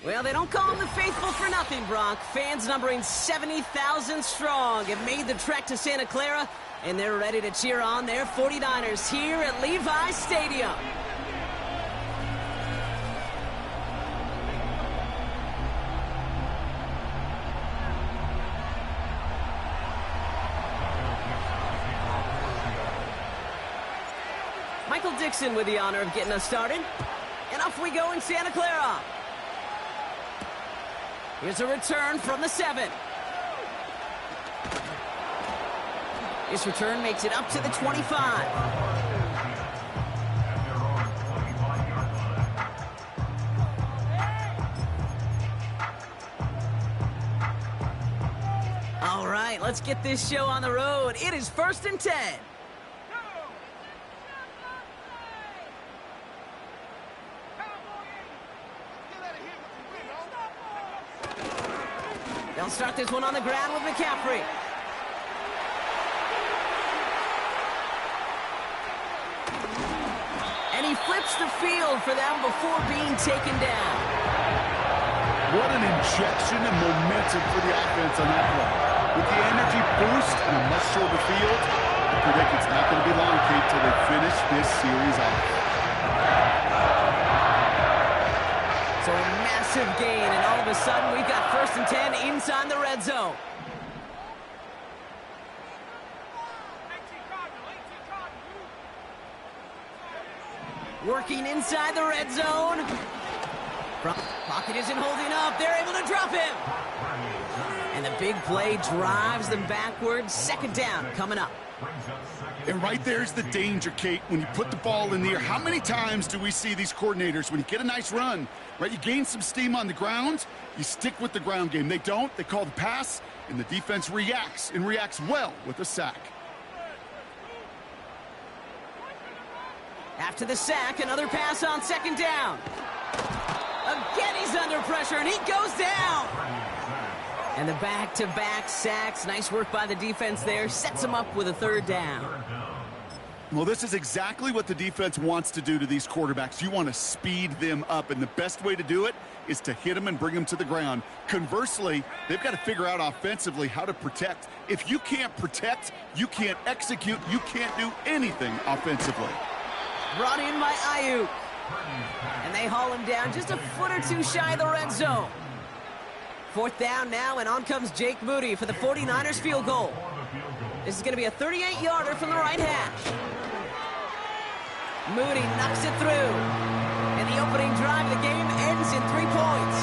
Well, they don't call them the faithful for nothing, Brock. Fans numbering 70,000 strong have made the trek to Santa Clara, and they're ready to cheer on their 49ers here at Levi Stadium. Michael Dixon with the honor of getting us started. And off we go in Santa Clara. Here's a return from the 7. This return makes it up to the 25. All right, let's get this show on the road. It is 1st and 10. They'll start this one on the ground with McCaffrey. And he flips the field for them before being taken down. What an injection of momentum for the offense on that play. With the energy boost and a much shorter field, I predict it's not going to be long, Kate, till they finish this series off. So a massive gain, and all of a sudden we've got 1st and 10 inside the red zone. Working inside the red zone. Pocket isn't holding up. They're able to drop him. And the big play drives them backwards. 2nd down coming up. And right there's the danger, Kate, when you put the ball in the air. How many times do we see these coordinators, when you get a nice run, right, you gain some steam on the ground, you stick with the ground game. They don't. They call the pass, and the defense reacts, and reacts well with a sack. After the sack, another pass on 2nd down. Again, he's under pressure, and he goes down. And the back-to-back sacks. Nice work by the defense there. Sets him up with a 3rd down. Well, this is exactly what the defense wants to do to these quarterbacks. You want to speed them up, and the best way to do it is to hit them and bring them to the ground. Conversely, they've got to figure out offensively how to protect. If you can't protect, you can't execute, you can't do anything offensively. Brought in by Ayuk. And they haul him down just a foot or two shy of the red zone. 4th down now, and on comes Jake Moody for the 49ers field goal. This is going to be a 38-yarder from the right hash. Moody knocks it through. And the opening drive of the game ends in 3 points.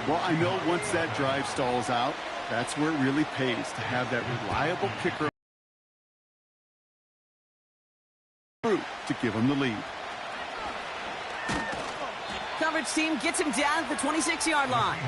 Well, I know once that drive stalls out, that's where it really pays to have that reliable kicker to give them the lead. Coverage team gets him down at the 26-yard line.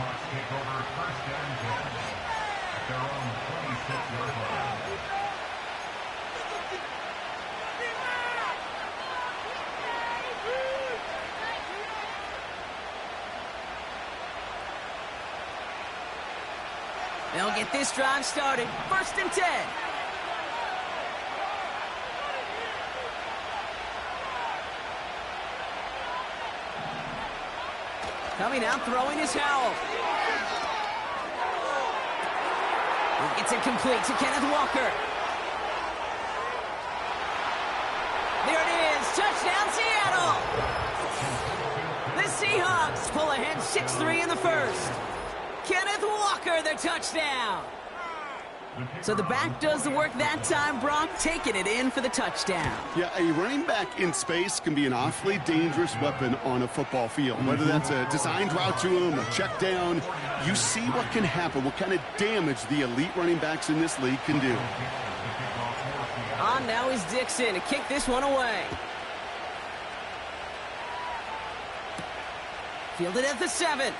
They'll get this drive started. 1st and 10. Coming out, throwing his Howell. He gets it complete to Kenneth Walker. There it is, touchdown Seattle! The Seahawks pull ahead 6-3 in the 1st. Kenneth Walker, the touchdown! So the back does the work that time, Brock, taking it in for the touchdown. Yeah, a running back in space can be an awfully dangerous weapon on a football field. Whether that's a designed route to him, a check down, you see what can happen, what kind of damage the elite running backs in this league can do. On now is Dixon to kick this one away. Fielded at the 7.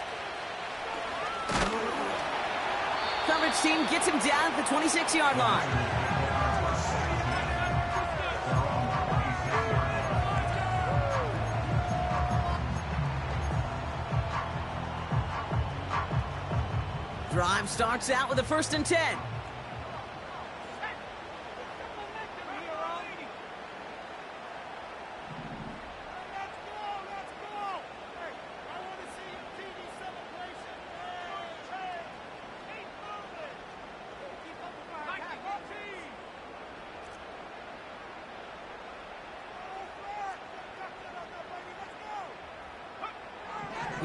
Coverage team gets him down at the 26-yard line. Drive starts out with a 1st and 10.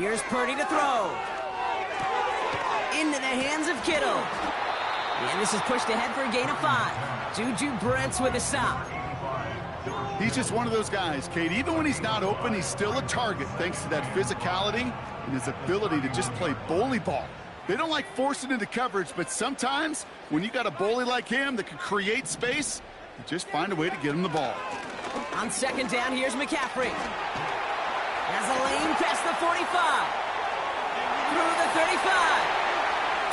Here's Purdy to throw. Into the hands of Kittle. And this is pushed ahead for a gain of 5. Juju Brents with a stop. He's just one of those guys, Kate. Even when he's not open, he's still a target thanks to that physicality and his ability to just play bully ball. They don't like forcing into coverage, but sometimes when you got a bully like him that can create space, you just find a way to get him the ball. On second down, here's McCaffrey. Has a lane past the 45. Through the 35.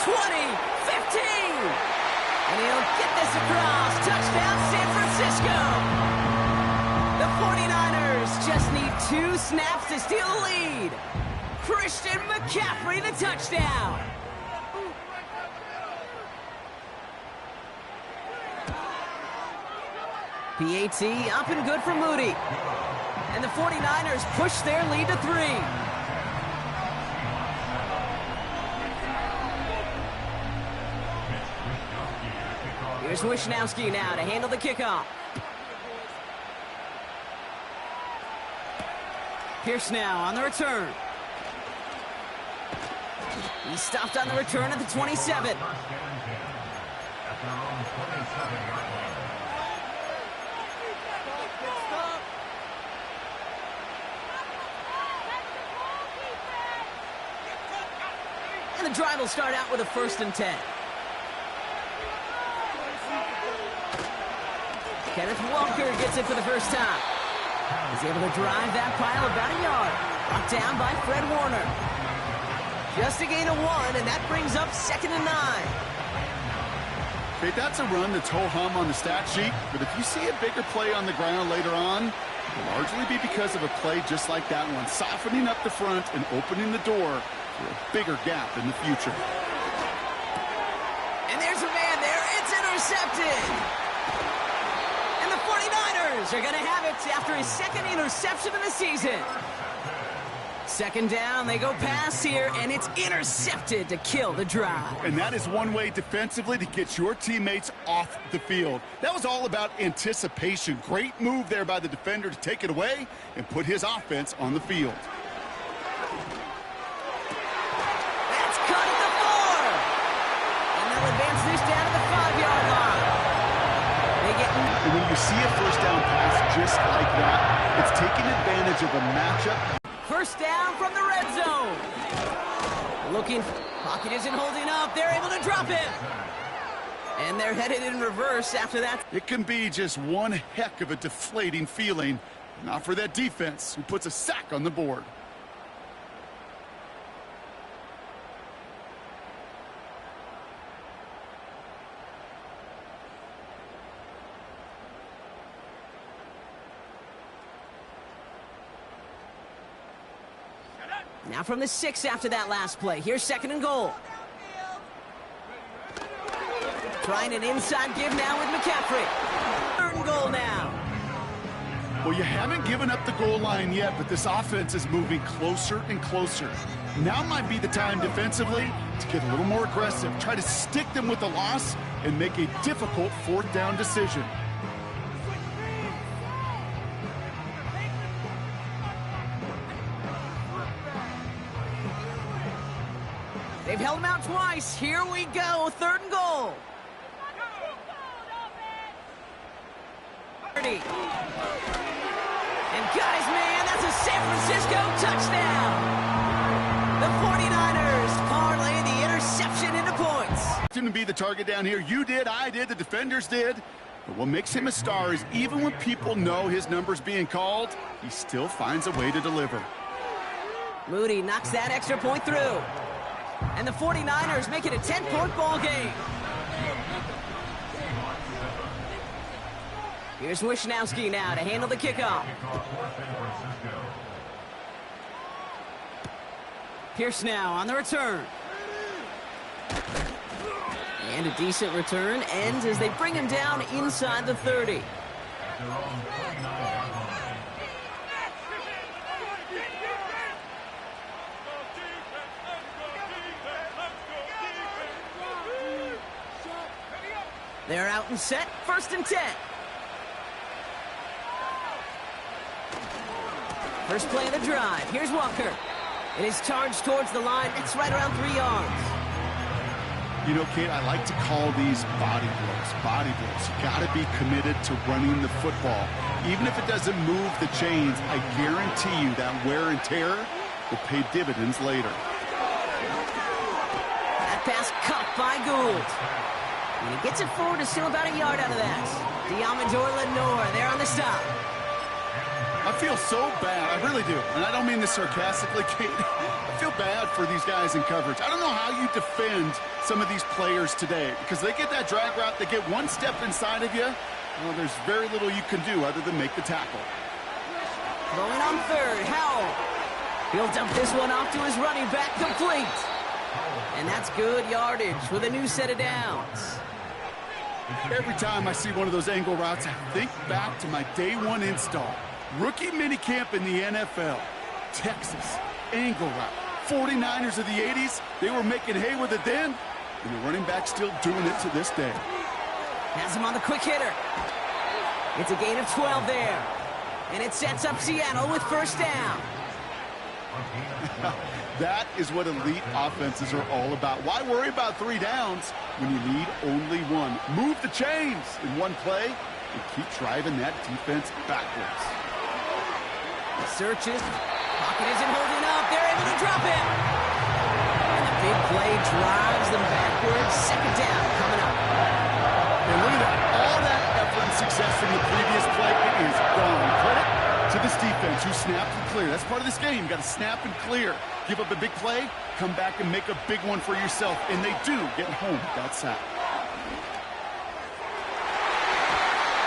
20, 15. And he'll get this across. Touchdown, San Francisco. The 49ers just need 2 snaps to steal the lead. Christian McCaffrey, the touchdown. PAT up and good for Moody. And the 49ers push their lead to 3. Here's Wishnowski now to handle the kickoff. Pierce now on the return. He stopped on the return at the 27. And the drive will start out with a 1st and 10. Kenneth Walker gets it for the first time. He's able to drive that pile about a yard. Brought down by Fred Warner. Just a gain of 1, and that brings up 2nd and 9. Okay, that's a run that's ho-hum on the stat sheet, but if you see a bigger play on the ground later on, it'll largely be because of a play just like that one, softening up the front and opening the door for a bigger gap in the future. And there's a man there. It's intercepted. And the 49ers are going to have it after his 2nd interception of the season. 2nd down, they go pass here, and it's intercepted to kill the drive. And that is one way defensively to get your teammates off the field. That was all about anticipation. Great move there by the defender to take it away and put his offense on the field. That's cut at the 4. And they'll advance this down to the 5-yard line. And when you see a first down pass just like that, it's taking advantage of a matchup. First down from the red zone. Looking, pocket isn't holding up. They're able to drop him. And they're headed in reverse after that. It can be just one heck of a deflating feeling. Not for that defense who puts a sack on the board. Now from the 6 after that last play. Here's 2nd and goal. Trying an inside give now with McCaffrey. 3rd and goal now. Well, you haven't given up the goal line yet, but this offense is moving closer and closer. Now might be the time defensively to get a little more aggressive. Try to stick them with the loss and make a difficult 4th down decision. They've held him out twice. Here we go. 3rd and goal. And guys, man, that's a San Francisco touchdown. The 49ers parlay the interception into points. To be the target down here. You did, I did, the defenders did. But what makes him a star is even when people know his number's being called, he still finds a way to deliver. Moody knocks that extra point through. And the 49ers make it a 10-point ball game. Here's Wishnowski now to handle the kickoff. Pierce now on the return. And a decent return ends as they bring him down inside the 30. They're out and set. 1st and 10. First play of the drive. Here's Walker. And his charge towards the line, it's right around 3 yards. You know, Kate, I like to call these body blows. Body blows. You got to be committed to running the football. Even if it doesn't move the chains, I guarantee you that wear and tear will pay dividends later. That pass caught by Gould. When he gets it forward, it's still about a yard out of that. Diamondor Lenore there on the stop. I feel so bad. I really do. And I don't mean this sarcastically, Kate. I feel bad for these guys in coverage. I don't know how you defend some of these players today because they get that drag route, they get one step inside of you. Well, there's very little you can do other than make the tackle. Rolling on third, Howell. He'll dump this one off to his running back, complete. And that's good yardage with a new set of downs. Every time I see one of those angle routes, I think back to my day one install. Rookie minicamp in the NFL. Texas, angle route. 49ers of the 80s, they were making hay with it then, and the running back still doing it to this day. Has him on the quick hitter. It's a gain of 12 there. And it sets up Seattle with first down. That is what elite offenses are all about. Why worry about 3 downs when you need only one? Move the chains in one play and keep driving that defense backwards. Searches. Pocket isn't holding up. They're able to drop it. And the big play drives them backwards. Second down coming up. And look at that. All that effort and success from the previous play, it is gone. Credit to this defense who snapped and cleared. That's part of this game. You got to snap and clear. Give up a big play, come back and make a big one for yourself. And they do get home with that sack.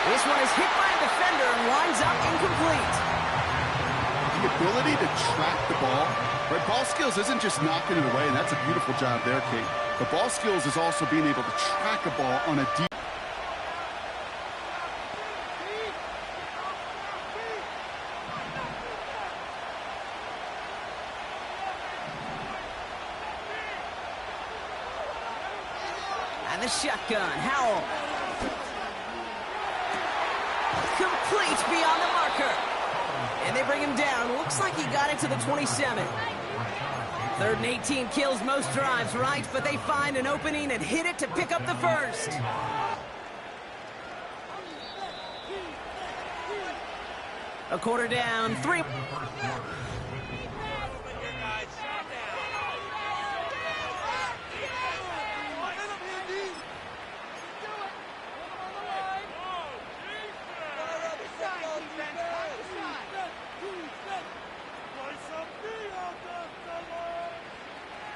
This one is hit by a defender and winds up incomplete. The ability to track the ball, right? Ball skills isn't just knocking it away, and that's a beautiful job there, Kate. The ball skills is also being able to track a ball on a deep. And the shotgun, Howell. Complete beyond the marker. And they bring him down. Looks like he got it to the 27. 3rd and 18 kills most drives, right? But they find an opening and hit it to pick up the first. A quarter down, 3.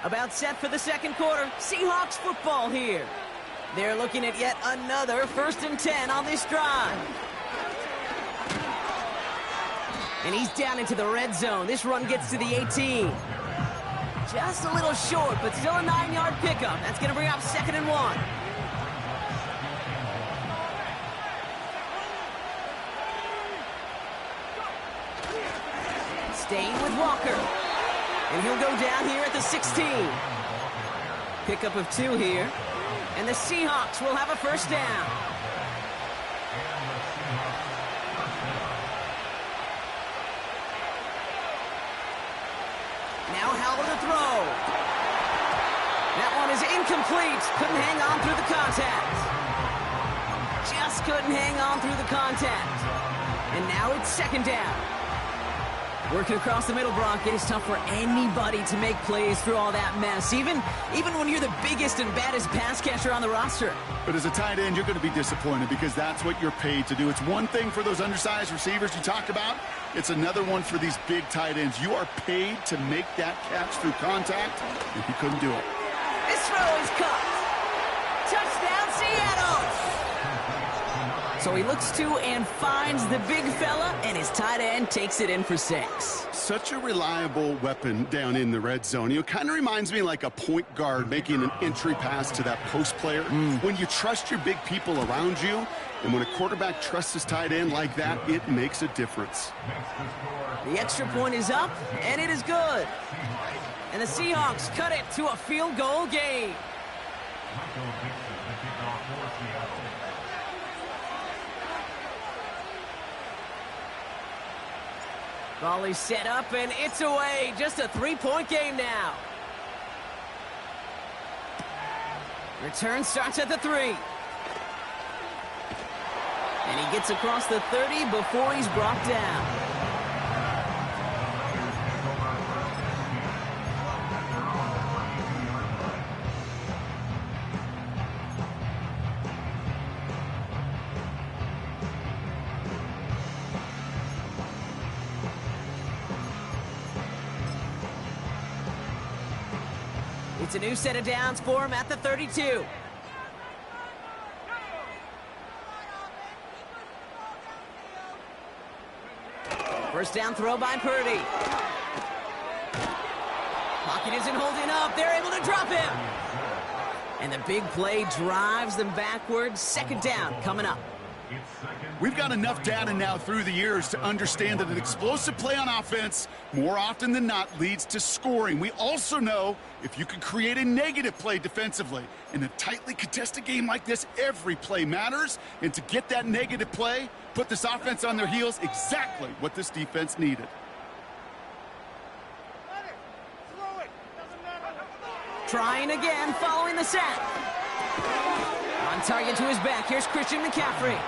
About set for the second quarter. Seahawks football here. They're looking at yet another 1st and 10 on this drive. And he's down into the red zone. This run gets to the 18. Just a little short, but still a 9-yard pickup. That's going to bring up 2nd and 1. Staying with Walker. And he'll go down here at the 16. Pickup of 2 here. And the Seahawks will have a first down. Now Howell to throw. That one is incomplete. Couldn't hang on through the contact. Just couldn't hang on through the contact. And now it's 2nd down. Working across the middle, Brock, it is tough for anybody to make plays through all that mess, even when you're the biggest and baddest pass catcher on the roster. But as a tight end, you're going to be disappointed because that's what you're paid to do. It's one thing for those undersized receivers you talked about. It's another one for these big tight ends. You are paid to make that catch through contact, and he couldn't do it. This throw is caught. Touchdown, Seattle! So he looks to and finds the big fella, and his tight end takes it in for 6. Such a reliable weapon down in the red zone. You know, kind of reminds me like a point guard making an entry pass to that post player. When you trust your big people around you, and when a quarterback trusts his tight end like that, it makes a difference. The extra point is up, and it is good. And the Seahawks cut it to a field goal game. Volley set up, and it's away. Just a three-point game now. Return starts at the 3. And he gets across the 30 before he's brought down. It's a new set of downs for him at the 32. First down throw by Purdy. Pocket isn't holding up. They're able to drop him. And the big play drives them backwards. Second down coming up. We've got enough data now through the years to understand that an explosive play on offense, more often than not, leads to scoring. We also know if you can create a negative play defensively. In a tightly contested game like this, every play matters. And to get that negative play, put this offense on their heels, exactly what this defense needed. Trying again, following the sack. On target to his back, here's Christian McCaffrey.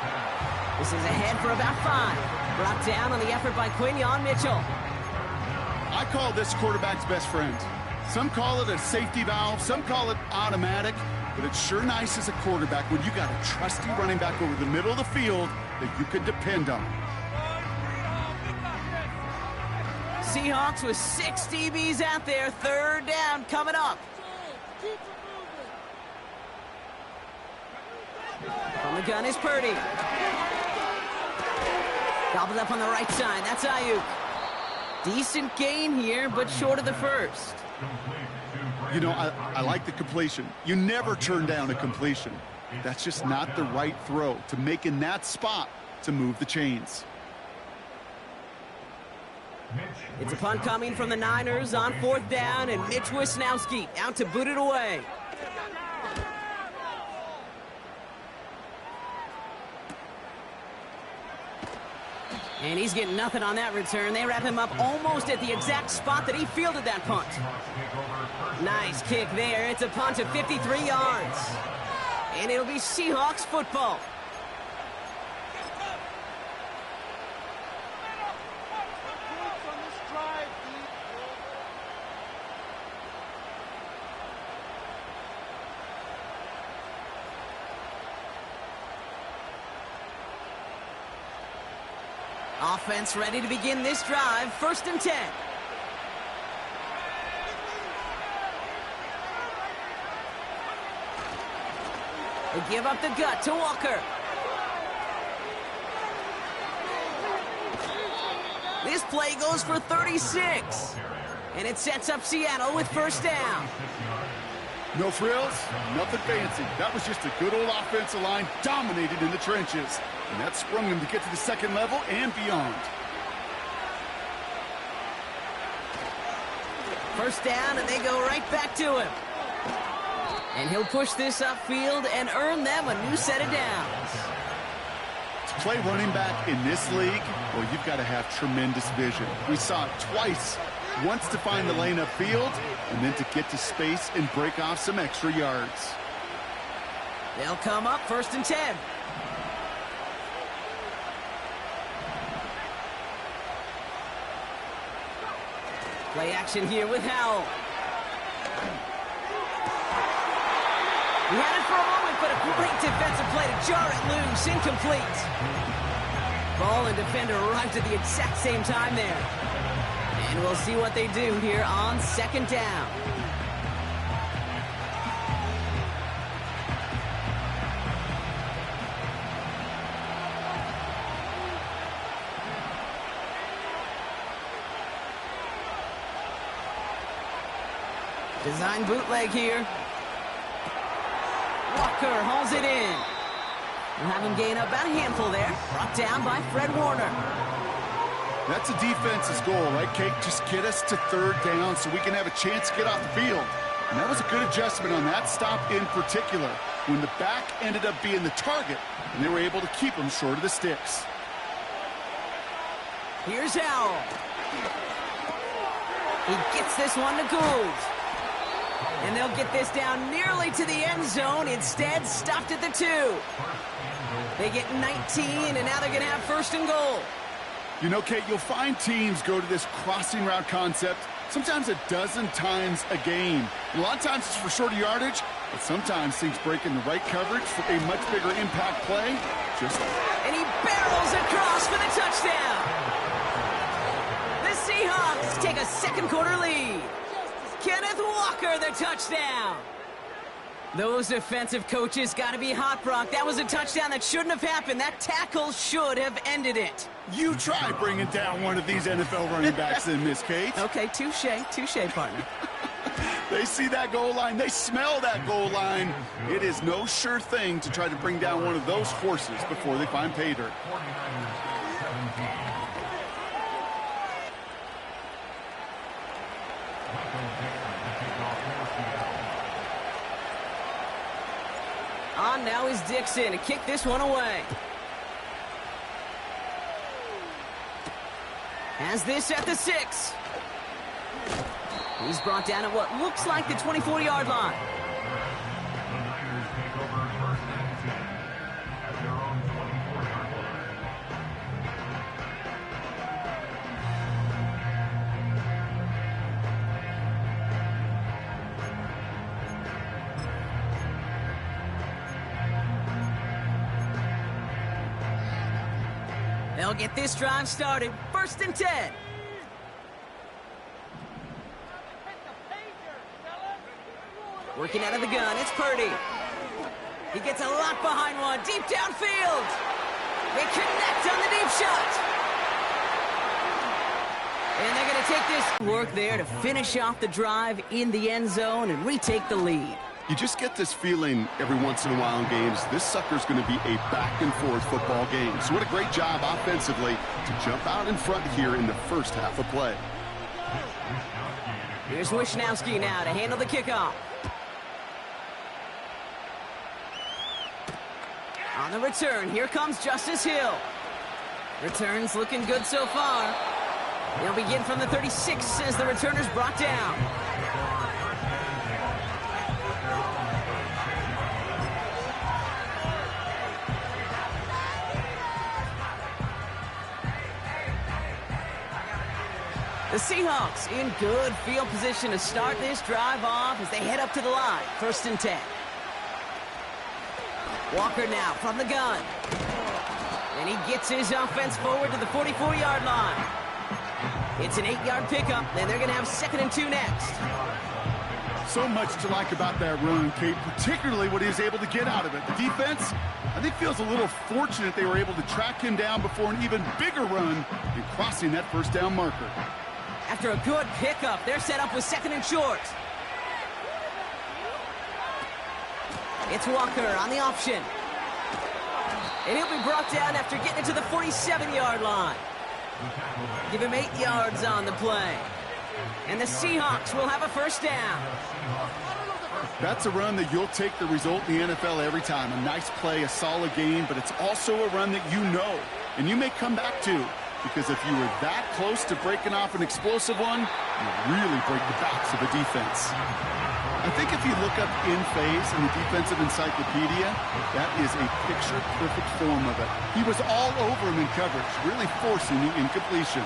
This is ahead for about 5. Brought down on the effort by Quinyon Mitchell. I call this quarterback's best friend. Some call it a safety valve, some call it automatic, but it's sure nice as a quarterback when you got a trusty running back over the middle of the field that you can depend on. Seahawks with 6 DBs out there. Third down coming up. From the gun is Purdy. Gobbled up on the right side. That's Ayuk. Decent gain here, but short of the first. You know, I like the completion. You never turn down a completion. That's just not the right throw to make in that spot to move the chains. It's a punt coming from the Niners on 4th down, and Mitch Wisnowski out to boot it away. And he's getting nothing on that return. They wrap him up almost at the exact spot that he fielded that punt. Nice kick there. It's a punt of 53 yards. And it'll be Seahawks football. Offense ready to begin this drive. 1st and 10. They give up the gut to Walker. This play goes for 36. And it sets up Seattle with 1st down. No frills, nothing fancy. That was just a good old offensive line dominated in the trenches. And that sprung them to get to the 2nd level and beyond. 1st down, and they go right back to him. And he'll push this upfield and earn them a new set of downs. To play running back in this league, well, you've got to have tremendous vision. We saw it twice. Once to find the lane upfield, and then to get to space and break off some extra yards. They'll come up 1st and 10. Play action here with Howell. He had it for a moment, but a great defensive play to jar it loose. Incomplete. Ball and defender arrived at the exact same time there. And we'll see what they do here on 2nd down. Design bootleg here. Walker hauls it in. We'll have him gain about a handful there. Brought down by Fred Warner. That's a defense's goal, right, Kate? Just get us to 3rd down so we can have a chance to get off the field. And that was a good adjustment on that stop in particular, when the back ended up being the target, and they were able to keep him short of the sticks. Here's Howell. He gets this one to Gould. And they'll get this down nearly to the end zone. Instead, stopped at the 2. They get 19, and now they're going to have 1st and goal. You know, Kate, you'll find teams go to this crossing route concept sometimes a dozen times a game. And a lot of times it's for shorter yardage, but sometimes things break in the right coverage for a much bigger impact play. And he barrels across for the touchdown. The Seahawks take a second quarter lead. Kenneth Walker, the touchdown. Those defensive coaches got to be hot, Brock. That was a touchdown that shouldn't have happened. That tackle should have ended it. You try bringing down one of these NFL running backs in this, Kate. Okay, touche, partner. They see that goal line. They smell that goal line. It is no sure thing to try to bring down one of those horses before they find pay dirt. On now is Dixon to kick this one away. Has this at the 6. He's brought down at what looks like the 24-yard line. They'll get this drive started. 1st and 10. Working out of the gun, it's Purdy. He gets a lot behind one, deep downfield. They connect on the deep shot. And they're going to take this work there to finish off the drive in the end zone and retake the lead. You just get this feeling every once in a while in games, this sucker's going to be a back-and-forth football game. So what a great job offensively to jump out in front here in the first half of play. Here's Wishnowski now to handle the kickoff. On the return, here comes Justice Hill. Returns looking good so far. They'll begin from the 36 as the returner's brought down. The Seahawks in good field position to start this drive off as they head up to the line. 1st and 10. Walker now from the gun. And he gets his offense forward to the 44-yard line. It's an 8-yard pickup, and they're going to have 2nd and 2 next. So much to like about that run, Kate, particularly what he was able to get out of it. The defense, I think, feels a little fortunate they were able to track him down before an even bigger run in crossing that 1st down marker. After a good pickup, they're set up with 2nd and short. It's Walker on the option. And he'll be brought down after getting it to the 47-yard line. Give him 8 yards on the play. And the Seahawks will have a 1st down. That's a run that you'll take the result in the NFL every time. A nice play, a solid game, but it's also a run that you know and you may come back to. Because if you were that close to breaking off an explosive one, you really break the backs of a defense. I think if you look up in phase in the defensive encyclopedia, that is a picture-perfect form of it. He was all over him in coverage, really forcing the incompletion.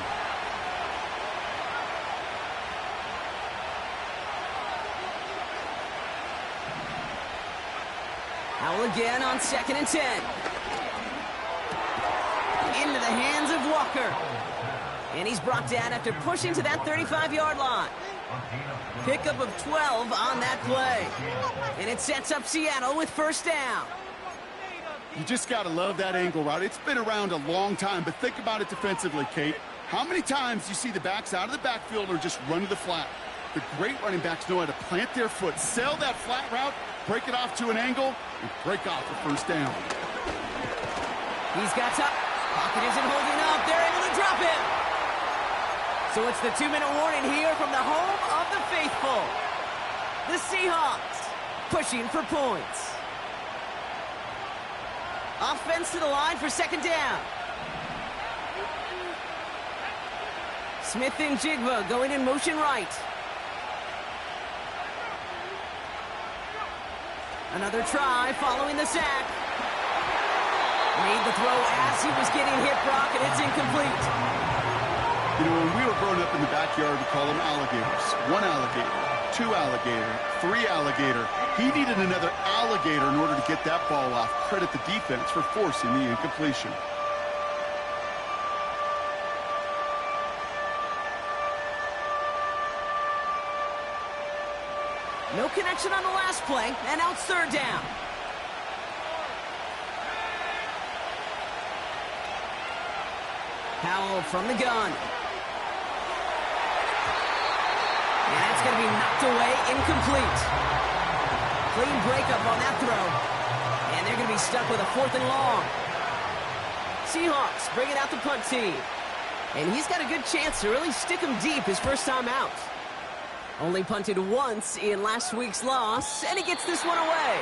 Howell again on 2nd and 10. Into the hands of Walker. And he's brought down after pushing to that 35-yard line. Pickup of 12 on that play. And it sets up Seattle with 1st down. You just got to love that angle route. It's been around a long time, but think about it defensively, Kate. How many times you see the backs out of the backfield or just run to the flat? The great running backs know how to plant their foot, sell that flat route, break it off to an angle, and break off a 1st down. He's got top. Pocket isn't holding up. They're able to drop him. So it's the 2-minute warning here from the home of the faithful. The Seahawks pushing for points. Offense to the line for 2nd down. Smith and Jigba going in motion right. Another try following the sack. Made the throw as he was getting hit, Brock, and it's incomplete. You know, when we were growing up in the backyard, we call them alligators. One alligator, two alligator, three alligator. He needed another alligator in order to get that ball off. Credit the defense for forcing the incompletion. No connection on the last play, and now it's third down. Powell from the gun. And that's going to be knocked away, incomplete. Clean breakup on that throw. And they're going to be stuck with a 4th and long. Seahawks bringing out the punt team. And he's got a good chance to really stick him deep his first time out. Only punted once in last week's loss, and he gets this one away.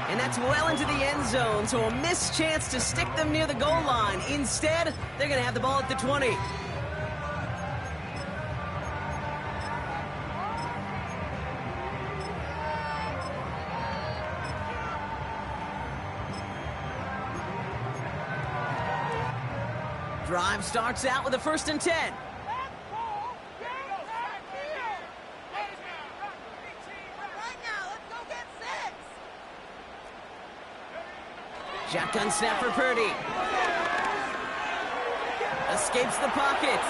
And that's well into the end zone, so a missed chance to stick them near the goal line. Instead, they're going to have the ball at the 20. Drive starts out with a 1st and 10. Shotgun snap for Purdy. Escapes the pocket.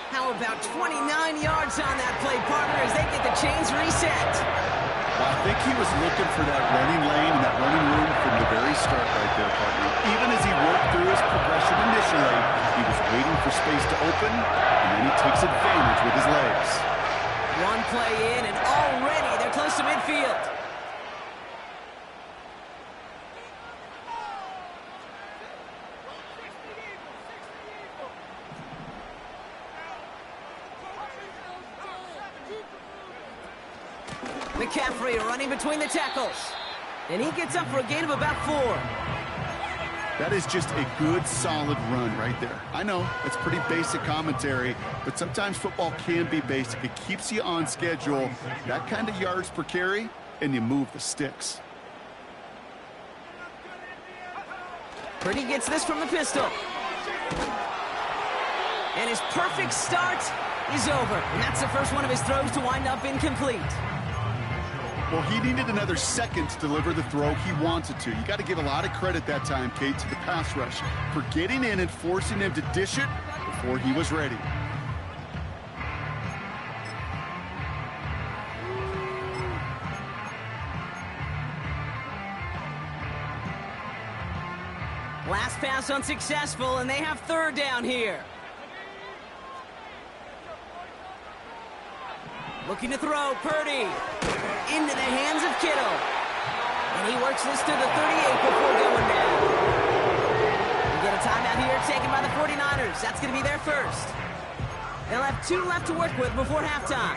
How about 29 yards on that play, partner, as they get the chains reset? Well, I think he was looking for that running lane and that running room from the very start right there, partner. Even as he worked through his progression initially, he was waiting for space to open, and then he takes advantage with his legs. One play in, and already they're close to midfield. McCaffrey running between the tackles. And he gets up for a gain of about 4. That is just a good, solid run right there. I know, it's pretty basic commentary, but sometimes football can be basic. It keeps you on schedule, that kind of yards per carry, and you move the sticks. Purdy gets this from the pistol. And his perfect start is over. And that's the first one of his throws to wind up incomplete. Well, he needed another second to deliver the throw he wanted to. You got to give a lot of credit that time, Kate, to the pass rush for getting in and forcing him to dish it before he was ready. Last pass unsuccessful, and they have 3rd down here. Looking to throw, Purdy. Into the hands of Kittle. And he works this to the 38 before going down. We get a timeout here taken by the 49ers. That's going to be their first. They'll have 2 left to work with before halftime.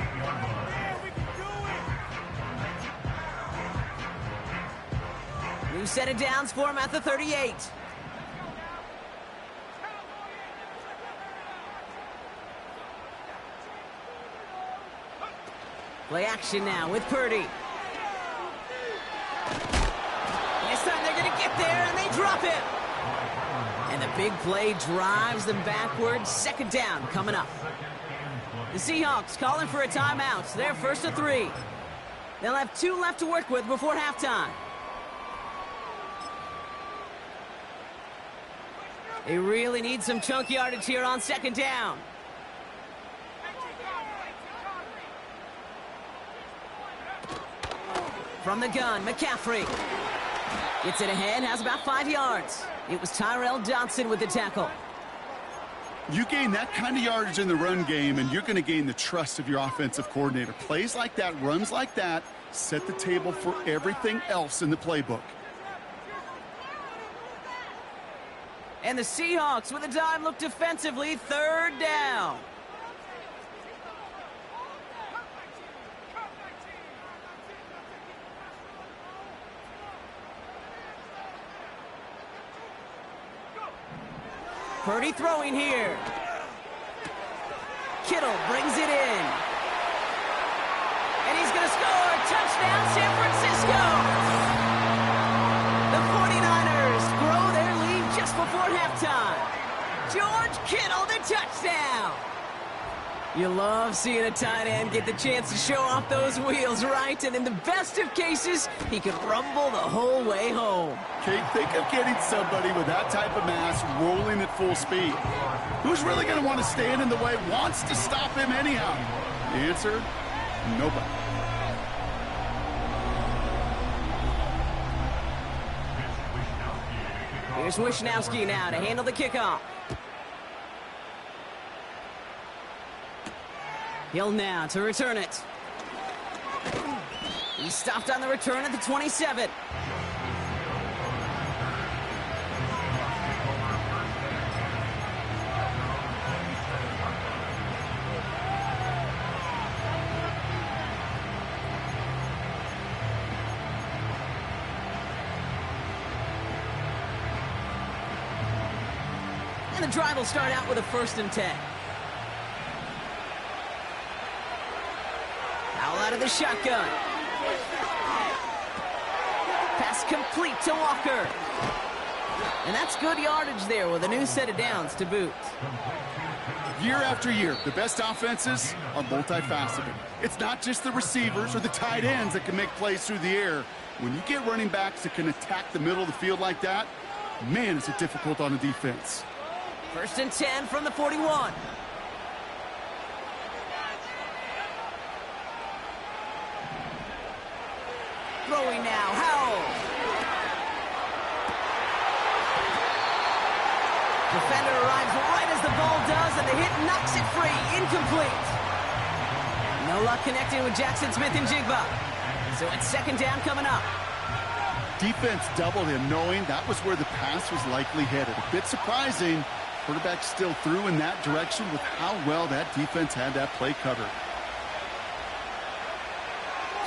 New set of downs for him at the 38. Play action now with Purdy. This time they're going to get there, and they drop him. And the big play drives them backwards. 2nd down coming up. The Seahawks calling for a timeout. They're 1st and 3. They'll have 2 left to work with before halftime. They really need some chunk yardage here on 2nd down. From the gun, McCaffrey. Gets it ahead, has about 5 yards. It was Tyrell Dodson with the tackle. You gain that kind of yardage in the run game, and you're going to gain the trust of your offensive coordinator. Plays like that, runs like that, set the table for everything else in the playbook. And the Seahawks with a dime look defensively, 3rd down. Purdy throwing here. Kittle brings it in. And he's going to score. Touchdown, San Francisco. The 49ers grow their lead just before halftime. George Kittle, the touchdown. You love seeing a tight end get the chance to show off those wheels, right? And in the best of cases, he can rumble the whole way home. Kate, think of getting somebody with that type of mass rolling at full speed. Who's really going to want to stand in the way, wants to stop him anyhow? The answer, nobody. Here's Wishnowski now to handle the kickoff. Hill now to return it. He's stopped on the return at the 27. And the drive will start out with a 1st and 10. Out of the shotgun. Pass complete to Walker. And that's good yardage there with a new set of downs to boot. Year after year, the best offenses are multifaceted. It's not just the receivers or the tight ends that can make plays through the air. When you get running backs that can attack the middle of the field like that, man, is it difficult on a defense. 1st and 10 from the 41. Throwing now, Howell. Defender arrives right as the ball does, and the hit knocks it free. Incomplete. No luck connecting with Jackson Smith and Jigba. So it's 2nd down coming up. Defense doubled him, knowing that was where the pass was likely headed. A bit surprising. Quarterback still threw in that direction with how well that defense had that play covered.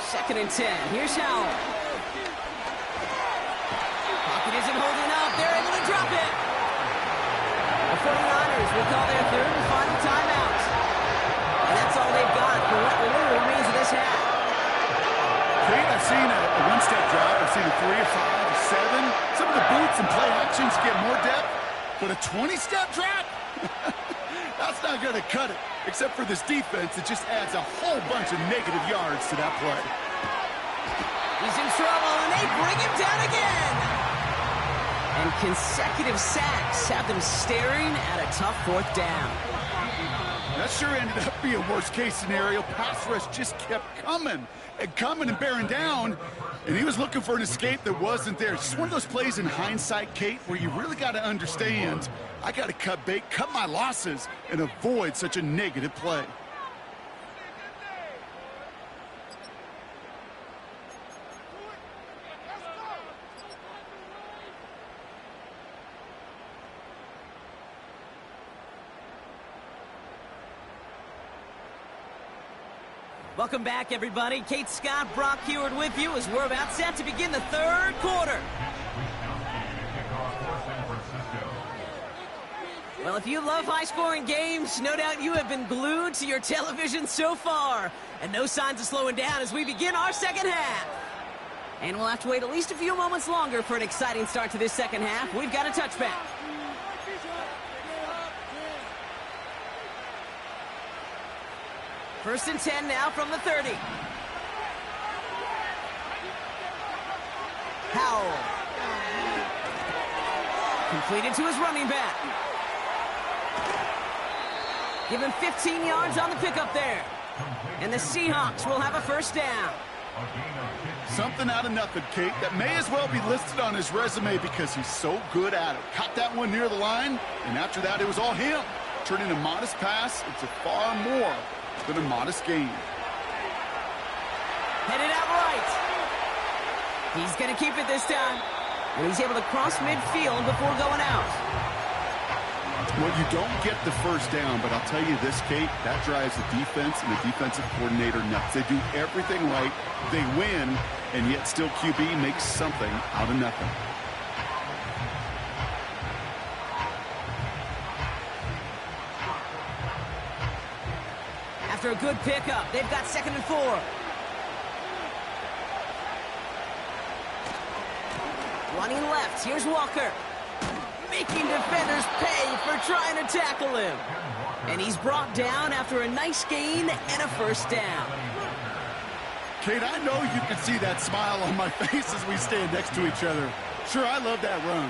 2nd and 10. Here's Howell. Pocket isn't holding up. They're able to drop it. The 49ers will call their 3rd and final timeout. And that's all they've got for what little remains of this half. Kate, I've seen a one-step drive. I've seen a 3, a 5, a 7. Some of the boots and play actions get more depth. But a 20-step drop? That's not going to cut it. Except for this defense, it just adds a whole bunch of negative yards to that play. He's in trouble, and they bring him down again. And consecutive sacks have them staring at a tough 4th down. That sure ended up being a worst-case scenario. Pass rush just kept coming and bearing down. And he was looking for an escape that wasn't there. It's just one of those plays in hindsight, Kate, where you really got to understand, I got to cut bait, cut my losses, and avoid such a negative play. Welcome back, everybody. Kate Scott, Brock Heward with you as we're about set to begin the 3rd quarter. Well, if you love high-scoring games, no doubt you have been glued to your television so far. And no signs of slowing down as we begin our 2nd half. And we'll have to wait at least a few moments longer for an exciting start to this 2nd half. We've got a touchback. First and 10 now from the 30. Howell. Completed to his running back. Give him 15 yards on the pickup there. And the Seahawks will have a 1st down. Something out of nothing, Kate, that may as well be listed on his resume because he's so good at it. Caught that one near the line, and after that, it was all him. Turning a modest pass into far more than a modest gain. Headed out right. He's going to keep it this time. And he's able to cross midfield before going out. Well, you don't get the 1st down, but I'll tell you this, Kate, that drives the defense and the defensive coordinator nuts. They do everything right. They win, and yet still QB makes something out of nothing. a good pickup. They've got 2nd and 4. Running left, here's Walker. Making defenders pay for trying to tackle him. And he's brought down after a nice gain and a first down. Kate, I know you can see that smile on my face as we stand next to each other. Sure, I love that run.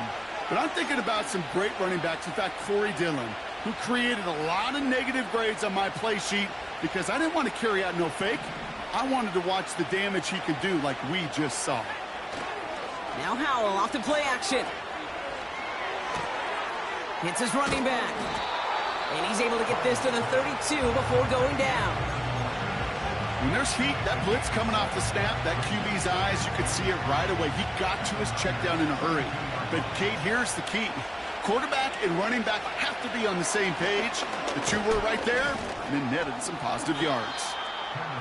But I'm thinking about some great running backs. In fact, Corey Dillon, who created a lot of negative grades on my play sheet because I didn't want to carry out no fake. I wanted to watch the damage he could do like we just saw. Now Howell off to play action. Hits his running back. And he's able to get this to the 32 before going down. When there's heat, that blitz coming off the snap, that QB's eyes, you could see it right away. He got to his check down in a hurry. But, Kate, here's the key. Quarterback and running back have to be on the same page. The two were right there, and then netted some positive yards.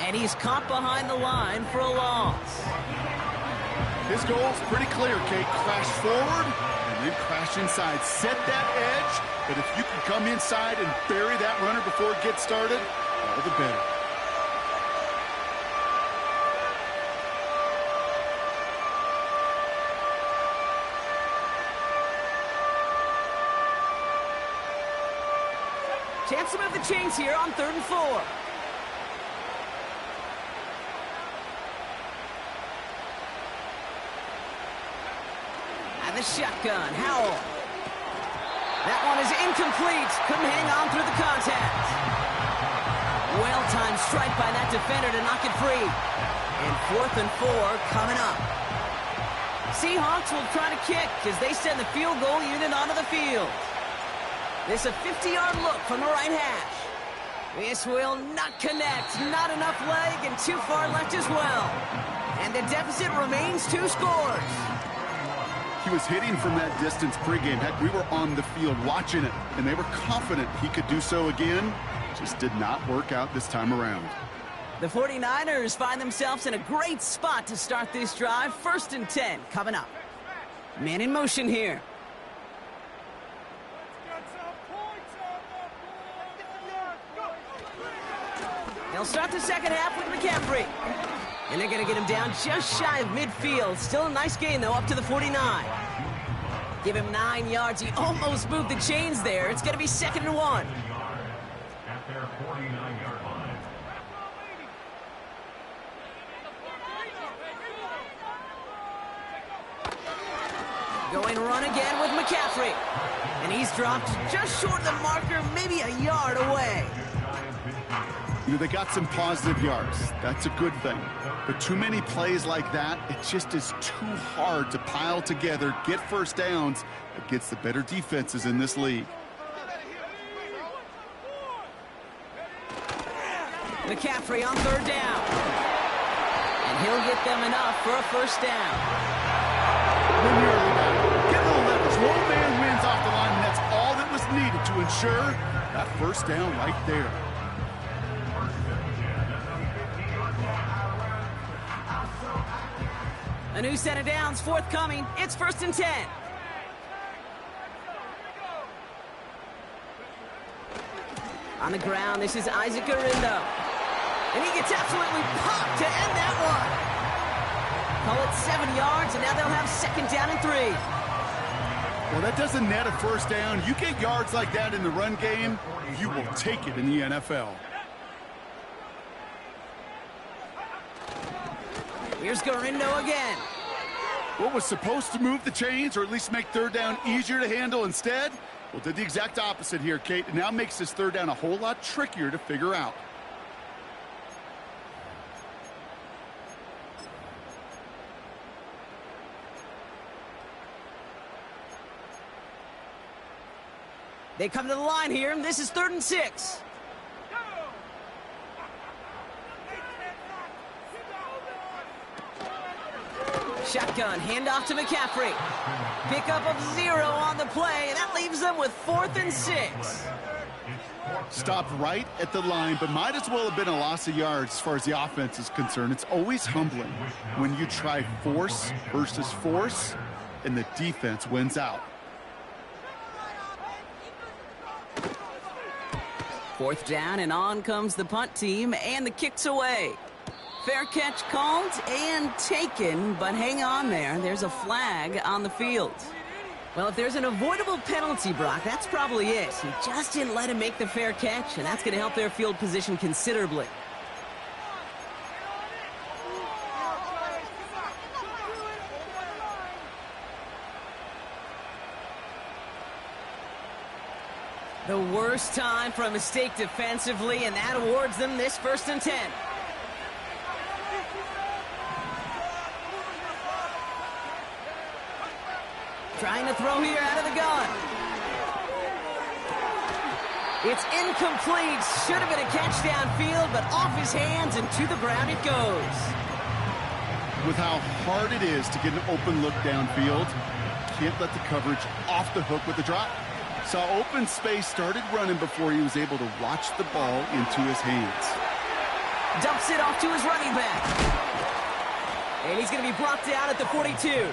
And he's caught behind the line for a loss. His goal's pretty clear, Kate. Crash forward and then crash inside. Set that edge, but if you can come inside and bury that runner before it gets started, all the better. Chance to move the chains here on 3rd and 4. And the shotgun, Howell. That one is incomplete. Couldn't hang on through the contact. Well-timed strike by that defender to knock it free. And 4th and 4 coming up. Seahawks will try to kick as they send the field goal unit onto the field. This a 50-yard look from the right hash. This will not connect. Not enough leg and too far left as well. And the deficit remains 2 scores. He was hitting from that distance pregame. Heck, we were on the field watching it, and they were confident he could do so again. Just did not work out this time around. The 49ers find themselves in a great spot to start this drive. 1st and 10 coming up. Man in motion here. They'll start the second half with McCaffrey. And they're going to get him down just shy of midfield. Still a nice gain, though, up to the 49. Give him 9 yards. He almost moved the chains there. It's going to be 2nd and 1. At their 49-yard line. Going run again with McCaffrey. And he's dropped just short of the marker, maybe a yard away. You know, they got some positive yards. That's a good thing. But too many plays like that, it just is too hard to pile together, get first downs against the better defenses in this league. McCaffrey on 3rd down. And he'll get them enough for a first down. Win the early down. Get a little leverage. One man wins off the line, and that's all that was needed to ensure that first down right there. A new set of downs forthcoming. It's 1st and 10. On the ground, this is Isaac Arindo. And he gets absolutely popped to end that one. Call it 7 yards, and now they'll have 2nd down and 3. Well, that doesn't net a first down. You get yards like that in the run game, you will take it in the NFL. Here's Garindo again. What was supposed to move the chains or at least make 3rd down easier to handle instead? Well, did the exact opposite here, Kate. It now makes this 3rd down a whole lot trickier to figure out. They come to the line here, and this is 3rd and 6. Shotgun, handoff to McCaffrey. Pickup of 0 on the play, and that leaves them with 4th and 6. Stopped right at the line, but might as well have been a loss of yards as far as the offense is concerned. It's always humbling when you try force versus force, and the defense wins out. 4th down, and on comes the punt team, and the kick's away. Fair catch called and taken, but hang on there. There's a flag on the field. Well, if there's an avoidable penalty, Brock, that's probably it. He just didn't let him make the fair catch, and that's going to help their field position considerably. The worst time for a mistake defensively, and that awards them this 1st and 10. Trying to throw here out of the gun. It's incomplete. Should have been a catch downfield, but off his hands and to the ground it goes. With how hard it is to get an open look downfield, can't let the coverage off the hook with the drop. Saw open space, started running before he was able to watch the ball into his hands. Dumps it off to his running back. And he's going to be brought down at the 42.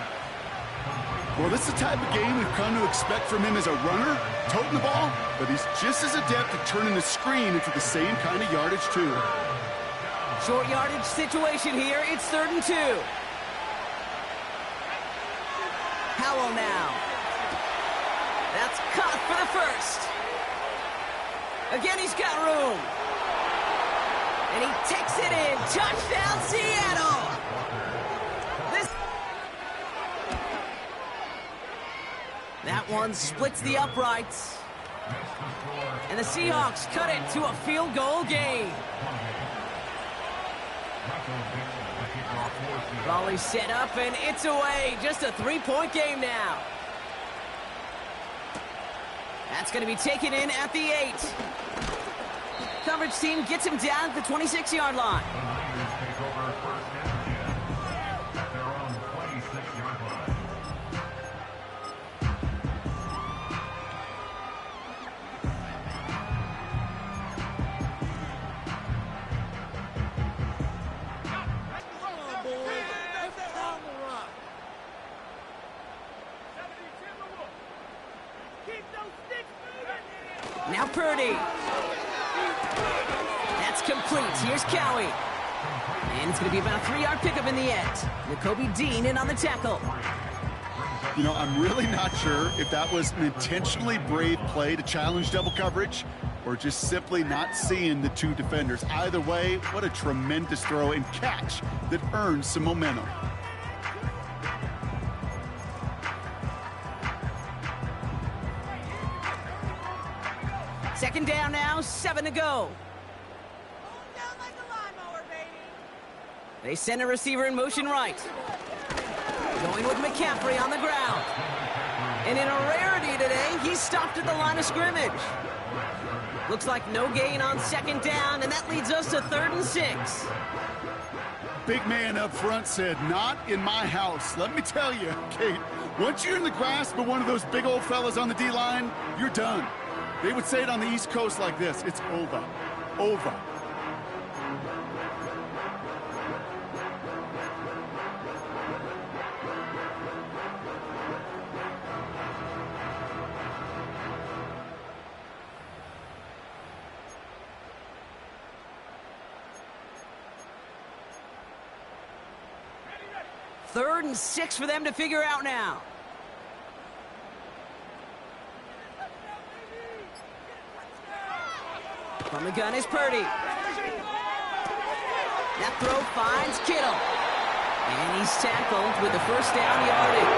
Well, this is the type of game we've come to expect from him as a runner, toting the ball, but he's just as adept at turning the screen into the same kind of yardage, too. Short yardage situation here. It's 3rd and 2. Howell now. That's caught for the 1st. Again, he's got room. And he takes it in. Touchdown, Seattle. That one splits the uprights. And the Seahawks cut it to a field goal game. Volley set up, and it's away. Just a 3-point game now. That's going to be taken in at the 8. Coverage team gets him down at the 26-yard line. Now Purdy. That's complete. Here's Cowie. And it's going to be about a 3-yard pickup in the end. Nakobe Dean in on the tackle. You know, I'm really not sure if that was an intentionally brave play to challenge double coverage or just simply not seeing the two defenders. Either way, what a tremendous throw and catch that earns some momentum. Second down now, 7 to go. They send a receiver in motion right. Going with McCaffrey on the ground. And in a rarity today, he's stopped at the line of scrimmage. Looks like no gain on 2nd down, and that leads us to 3rd and 6. Big man up front said, not in my house. Let me tell you, Kate, once you're in the grasp of one of those big old fellas on the D-line, you're done. They would say it on the East Coast like this: it's over. Over. Third and 6 for them to figure out now. From the gun is Purdy. That throw finds Kittle. And he's tackled with the 1st down yardage.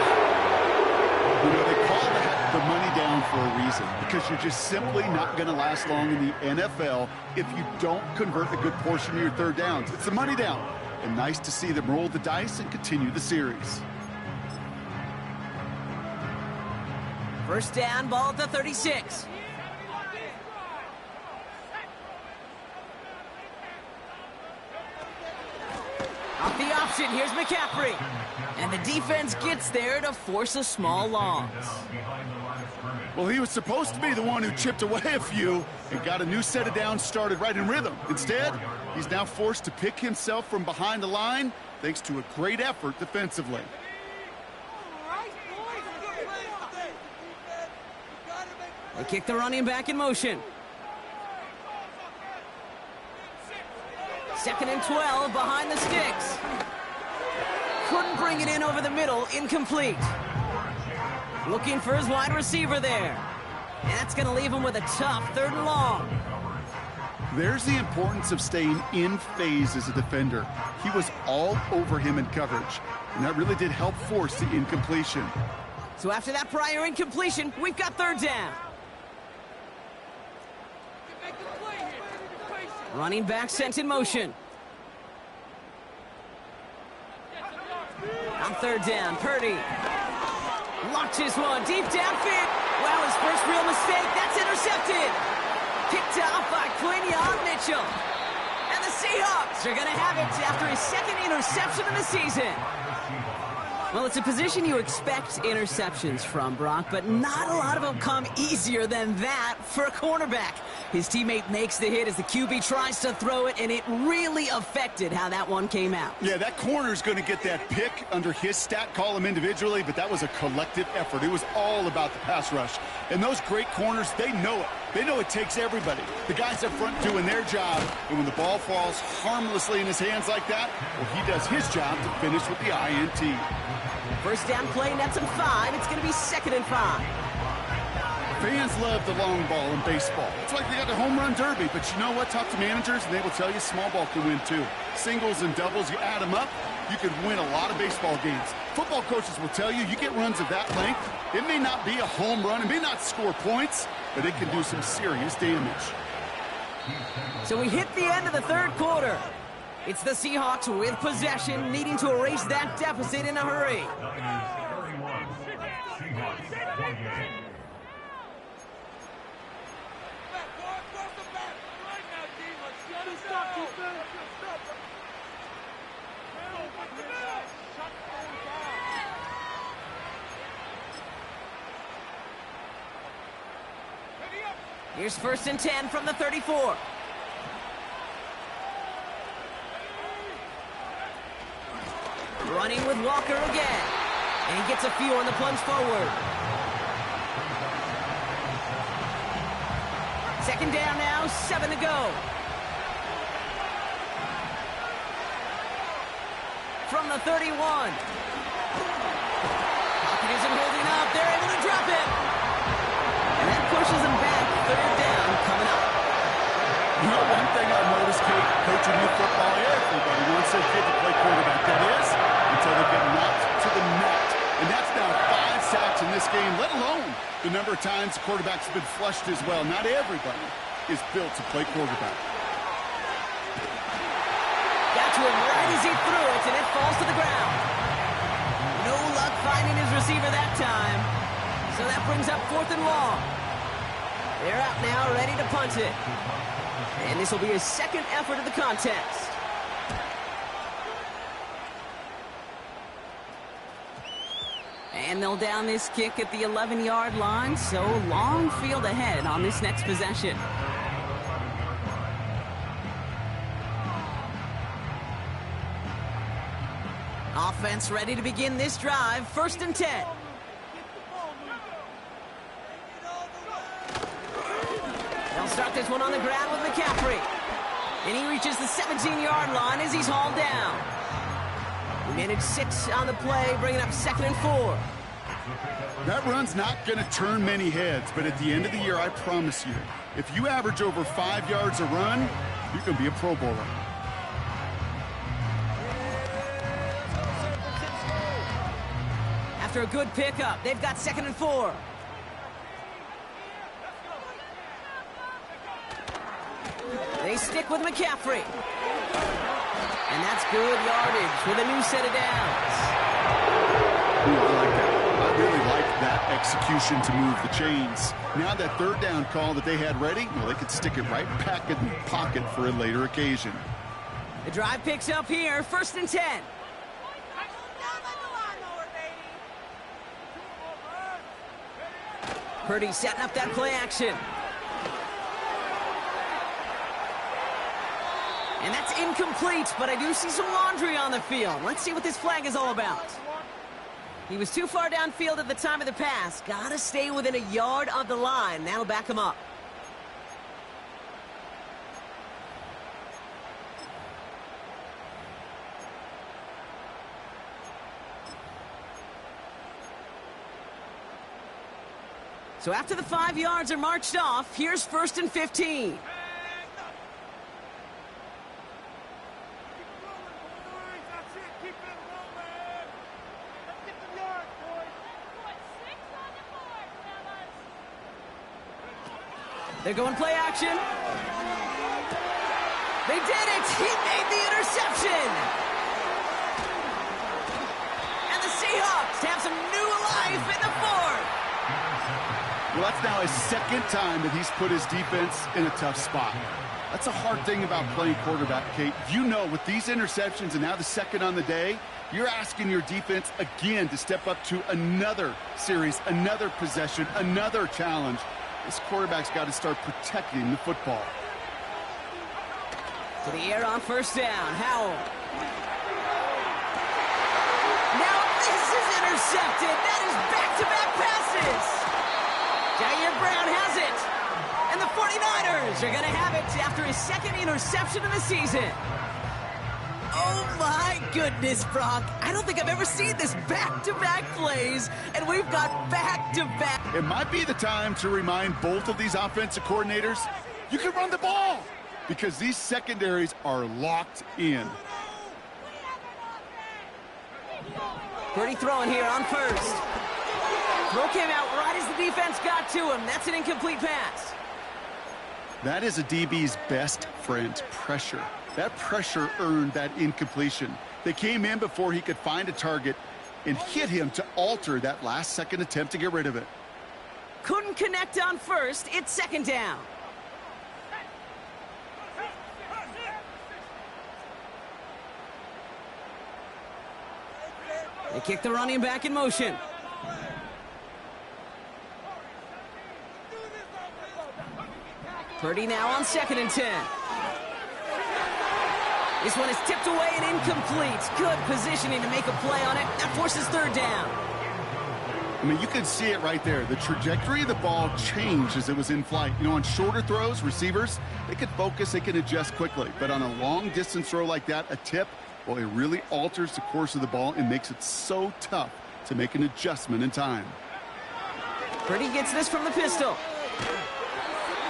You know, they call that the money down for a reason, because you're just simply not going to last long in the NFL if you don't convert a good portion of your 3rd downs. It's the money down. And nice to see them roll the dice and continue the series. 1st down, ball at the 36. Off the option, here's McCaffrey. And the defense gets there to force a small loss. Well, he was supposed to be the one who chipped away a few and got a new set of downs started right in rhythm. Instead, he's now forced to pick himself from behind the line thanks to a great effort defensively. They kick the running back in motion. Second and 12 behind the sticks. Couldn't bring it in over the middle, incomplete. Looking for his wide receiver there. And that's going to leave him with a tough 3rd and long. There's the importance of staying in phase as a defender. He was all over him in coverage, and that really did help force the incompletion. So after that prior incompletion, we've got 3rd down. Running back sent in motion. On 3rd down, Purdy launches one deep downfield. Well, his first real mistake, that's intercepted. Picked off by Quinion Mitchell. And the Seahawks are going to have it after his 2nd interception of the season. Well, it's a position you expect interceptions from, Brock, but not a lot of them come easier than that for a cornerback. His teammate makes the hit as the QB tries to throw it, and it really affected how that one came out. Yeah, that corner's going to get that pick under his stat column individually, but that was a collective effort. It was all about the pass rush. And those great corners, they know it. They know it takes everybody. The guys up front doing their job, and when the ball falls harmlessly in his hands like that, well, he does his job to finish with the INT. First down play, nets him 5. It's going to be 2nd and 5. Fans love the long ball in baseball. It's like they got the home run derby, but you know what? Talk to managers, and they will tell you small ball can win too. Singles and doubles, you add them up, you could win a lot of baseball games. Football coaches will tell you, you get runs of that length, it may not be a home run, it may not score points, but it can do some serious damage. So we hit the end of the 3rd quarter. It's the Seahawks with possession, needing to erase that deficit in a hurry. Here's 1st and 10 from the 34. Running with Walker again. And he gets a few on the plunge forward. 2nd down now, 7 to go. From the 31. Pocket isn't holding up. They're able to drop it. And that pushes them back. 3rd down coming up. You know, one thing I've noticed, Kate, coaching youth football, everybody wants their kid to play quarterback. That is, until they get knocked to the net. And that's now 5 sacks in this game, let alone the number of times quarterbacks have been flushed as well. Not everybody is built to play quarterback. Got to him right as he threw it, and it falls to the ground. No luck finding his receiver that time. So that brings up 4th and long. They're out now, ready to punt it. And this will be his 2nd effort of the contest. And they'll down this kick at the 11-yard line, so long field ahead on this next possession. Offense ready to begin this drive, 1st and 10. They'll start this one on the ground with McCaffrey. And he reaches the 17-yard line as he's hauled down. We managed 6 on the play, bringing up 2nd and 4. That run's not going to turn many heads, but at the end of the year, I promise you, if you average over 5 yards a run, you can be a Pro Bowler. After a good pickup, they've got 2nd and 4. They stick with McCaffrey. And that's good yardage with a new set of downs. Ooh, I like that. I really like that execution to move the chains. Now that 3rd down call that they had ready, well, they could stick it right back in the pocket for a later occasion. The drive picks up here, 1st and 10. Purdy setting up that play action. And that's incomplete, but I do see some laundry on the field. Let's see what this flag is all about. He was too far downfield at the time of the pass. Gotta stay within a yard of the line. That'll back him up. So after the 5 yards are marched off, here's 1st and 15. They're going play action. They did it! He made the interception! And the Seahawks have some new life in the 4th. Well, that's now his 2nd time that he's put his defense in a tough spot. That's a hard thing about playing quarterback, Kate. You know, with these interceptions and now the 2nd on the day, you're asking your defense again to step up to another series, another possession, another challenge. This quarterback's got to start protecting the football. To the air on 1st down. Howell. Now this is intercepted. That is back-to-back passes. Jair Brown has it. And the 49ers are going to have it after his 2nd interception of the season. Oh, my goodness, Brock. I don't think I've ever seen this back-to-back plays, and we've got back-to-back. It might be the time to remind both of these offensive coordinators, you can run the ball, because these secondaries are locked in. Purdy throwing here on 1st. Throw came out right as the defense got to him. That's an incomplete pass. That is a DB's best friend, pressure. That pressure earned that incompletion. They came in before he could find a target and hit him to alter that last-second attempt to get rid of it. Couldn't connect on 1st. It's 2nd down. They kick the running back in motion. Purdy now on 2nd and 10. This one is tipped away and incomplete. Good positioning to make a play on it. That forces 3rd down. I mean, you can see it right there. The trajectory of the ball changed as it was in flight. You know, on shorter throws, receivers, they can focus, they can adjust quickly. But on a long-distance throw like that, a tip, well, it really alters the course of the ball and makes it so tough to make an adjustment in time. Purdy gets this from the pistol.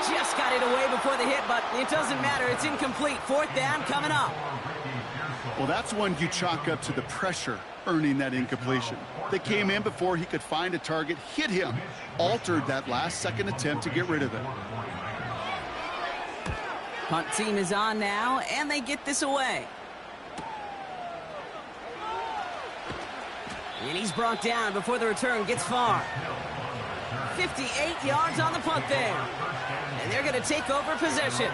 Just got it away before the hit, but it doesn't matter. It's incomplete. 4th down coming up. Well, that's one you chalk up to the pressure earning that incompletion. They came in before he could find a target, hit him, altered that last-second attempt to get rid of it. Punt team is on now, and they get this away. And he's brought down before the return gets far. 58 yards on the punt there. And they're going to take over possession.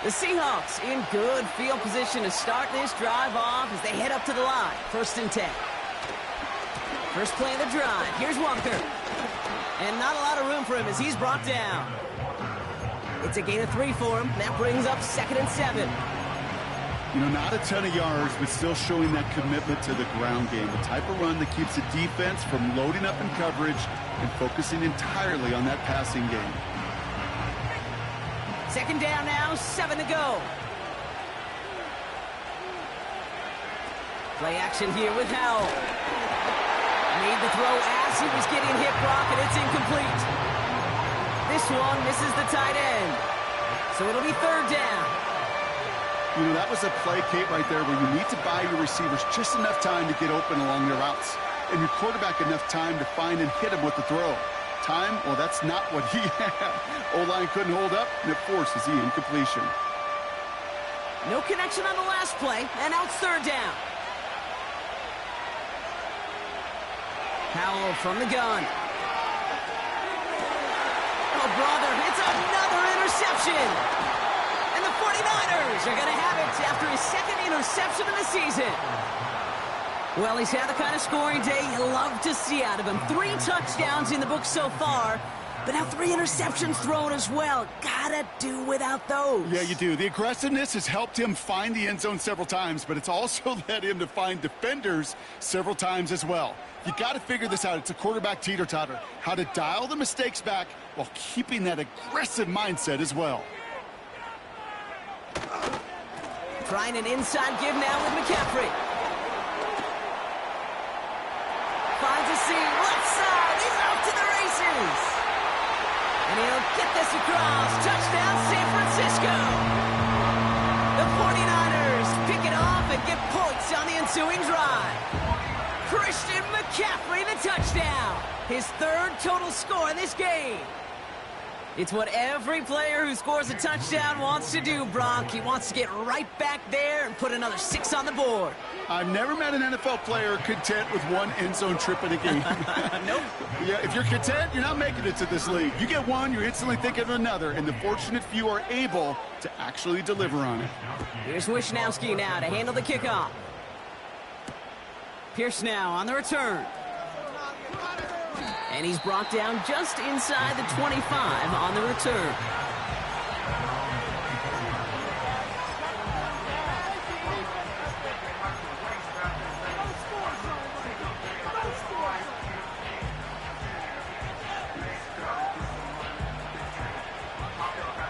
The Seahawks in good field position to start this drive off as they head up to the line. 1st and 10. First play of the drive. Here's Walker. And not a lot of room for him as he's brought down. It's a gain of 3 for him. That brings up 2nd and 7. You know, not a ton of yards, but still showing that commitment to the ground game. The type of run that keeps the defense from loading up in coverage and focusing entirely on that passing game. 2nd down now, 7 to go. Play action here with Howell. Made the throw as he was getting hit, Brock, and it's incomplete. This one misses the tight end. So it'll be 3rd down. You know, that was a play, Kate, right there where you need to buy your receivers just enough time to get open along their routes. And your quarterback enough time to find and hit him with the throw. Time, well, that's not what he had. O-line couldn't hold up, and it forces the incompletion. No connection on the last play, and now it's 3rd down. Howell from the gun. Oh, brother, it's another interception. And the 49ers are going to have it after his 2nd interception of the season. Well, he's had the kind of scoring day you love to see out of him. 3 touchdowns in the book so far, but now 3 interceptions thrown as well. Gotta do without those. Yeah, you do. The aggressiveness has helped him find the end zone several times, but it's also led him to find defenders several times as well. You got to figure this out. It's a quarterback teeter-totter. How to dial the mistakes back while keeping that aggressive mindset as well. Trying an inside give now with McCaffrey. 5 pass across. Touchdown, San Francisco. The 49ers pick it off and get points on the ensuing drive. Christian McCaffrey, the touchdown. His third total score in this game. It's what every player who scores a touchdown wants to do, Brock. He wants to get right back there and put another 6 on the board. I've never met an NFL player content with one end zone trip in a game. Nope. Yeah, if you're content, you're not making it to this league. You get one, you're instantly thinking of another, and the fortunate few are able to actually deliver on it. Here's Wishnowski now to handle the kickoff. Pierce now on the return. And he's brought down just inside the 25 on the return.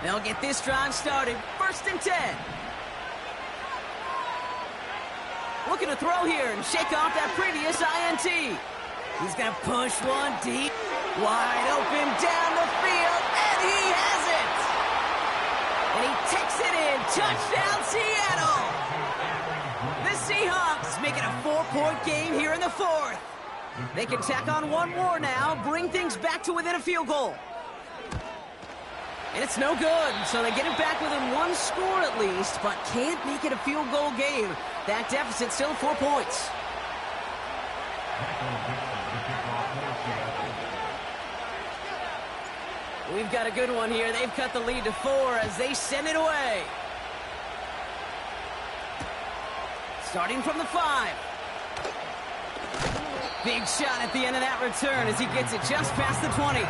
They'll get this drive started. 1st and 10. Looking to throw here and shake off that previous INT. He's going to push one deep, wide open down the field, and he has it! And he takes it in. Touchdown, Seattle! The Seahawks make it a 4-point game here in the 4th. They can tack on one more now, bring things back to within a field goal. And it's no good, so they get it back within 1 score at least, but can't make it a field goal game. That deficit still 4 points. We've got a good one here. They've cut the lead to 4 as they send it away. Starting from the 5. Big shot at the end of that return as he gets it just past the 20.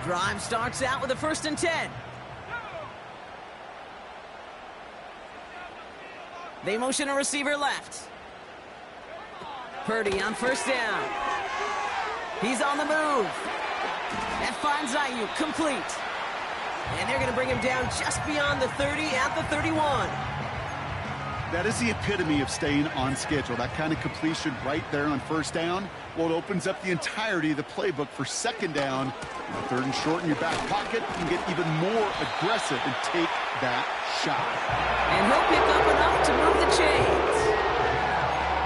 Drive starts out with a 1st and 10. They motion a receiver left. Purdy on 1st down. He's on the move. That finds Ayuk complete. And they're going to bring him down just beyond the 30 at the 31. That is the epitome of staying on schedule. That kind of completion right there on 1st down. Well, it opens up the entirety of the playbook for 2nd down. 3rd and short in your back pocket. You can get even more aggressive and take that shot. And he'll pick up enough to move the chains.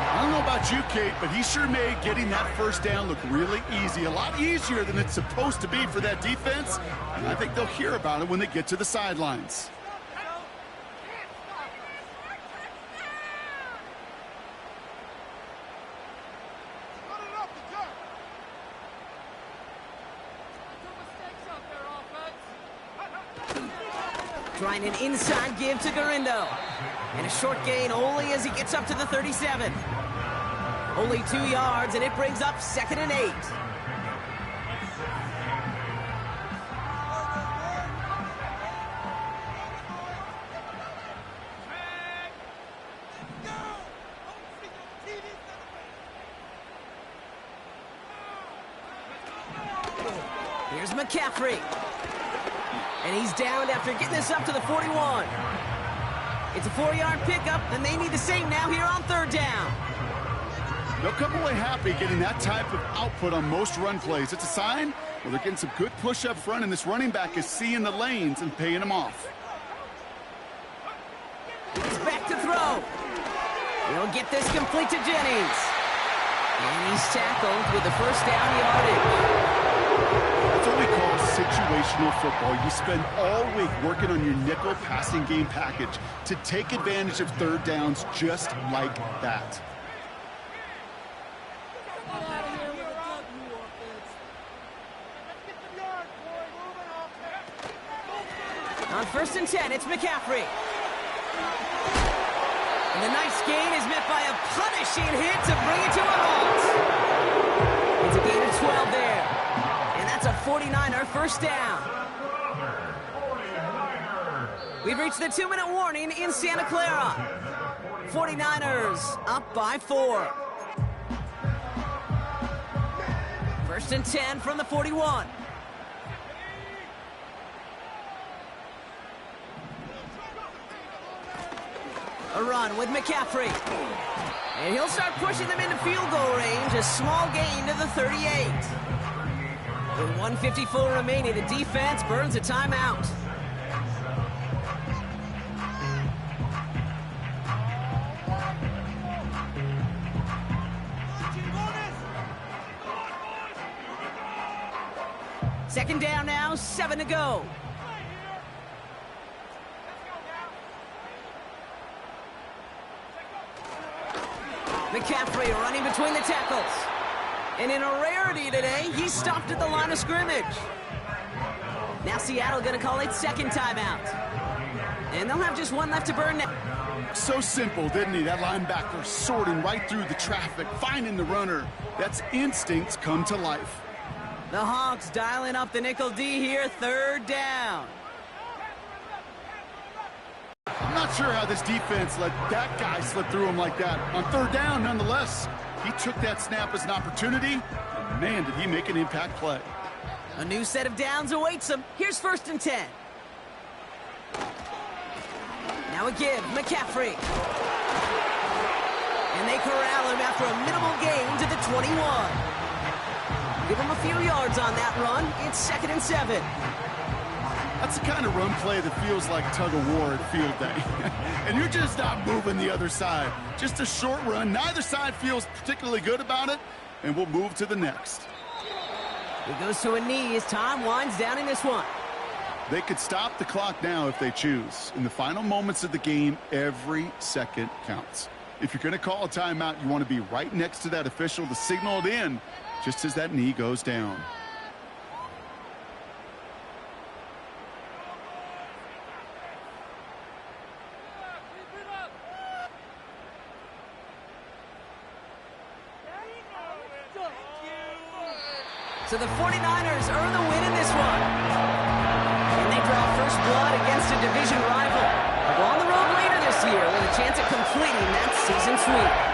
I don't know about you, Kate, but he sure made getting that 1st down look really easy. A lot easier than it's supposed to be for that defense. And I think they'll hear about it when they get to the sidelines. Trying an inside give to Garindo. And a short gain only as he gets up to the 37. Only 2 yards, and it brings up 2nd and 8. Here's McCaffrey. And he's downed after getting this up to the 41. It's a 4-yard pickup, and they need the same now here on 3rd down. They'll come away happy getting that type of output on most run plays. It's a sign, well, they're getting some good push up front, and this running back is seeing the lanes and paying them off. He's back to throw. He'll get this complete to Jennings. And he's tackled with the 1st down yardage. That's what we call situational football. You spend all week working on your nickel passing game package to take advantage of 3rd downs just like that. On 1st and 10, it's McCaffrey. And the nice gain is met by a punishing hit to bring it to a halt. It's a gain of 12 there. And that's a 49er 1st down. We've reached the 2-minute warning in Santa Clara. 49ers up by 4. 1st and 10 from the 41. A run with McCaffrey. And he'll start pushing them into field goal range. A small gain to the 38. With 1:54 remaining, the defense burns a timeout. Second down now, 7 to go. McCaffrey running between the tackles. And in a rarity today, he stopped at the line of scrimmage. Now Seattle going to call its second timeout. And they'll have just one left to burn now. So simple, didn't he? That linebacker sorting right through the traffic, finding the runner. That's instincts come to life. The Hawks dialing up the nickel D here, third down. I'm not sure how this defense let that guy slip through him like that. On third down, nonetheless, he took that snap as an opportunity, and man, did he make an impact play. A new set of downs awaits him. Here's 1st and 10. Now a give, McCaffrey. And they corral him after a minimal gain to the 21. Give him a few yards on that run. It's 2nd and 7. That's the kind of run play that feels like tug-of-war at field day. And you're just not moving the other side. Just a short run. Neither side feels particularly good about it, and we'll move to the next. He goes to a knee as time winds down in this one. They could stop the clock now if they choose. In the final moments of the game, every second counts. If you're going to call a timeout, you want to be right next to that official to signal it in just as that knee goes down. So the 49ers earn the win in this one. And they draw first blood against a division rival. They'll go on the road later this year with a chance at completing that season sweep.